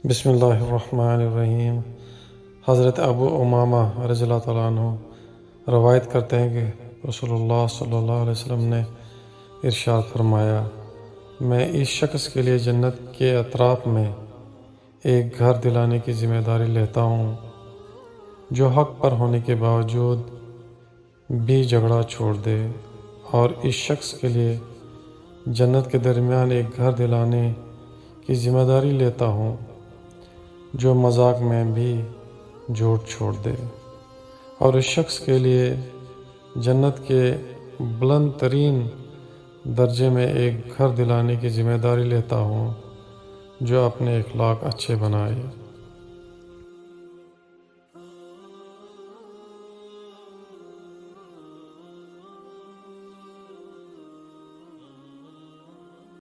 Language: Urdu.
بسم اللہ الرحمن الرحیم۔ حضرت ابو امامہ رضی اللہ تعالیٰ عنہ روایت کرتے ہیں کہ رسول اللہ صلی اللہ علیہ وسلم نے ارشاد فرمایا، میں اس شخص کے لیے جنت کے اطراف میں ایک گھر دلانے کی ذمہ داری لیتا ہوں جو حق پر ہونے کے باوجود بھی جھگڑا چھوڑ دے، اور اس شخص کے لیے جنت کے درمیان ایک گھر دلانے کی ذمہ داری لیتا ہوں جو مذاق میں بھی جھوٹ چھوڑ دے، اور اس شخص کے لیے جنت کے بلند ترین درجے میں ایک گھر دلانے کی ذمہ داری لیتا ہوں جو اپنے اخلاق اچھے بنائے۔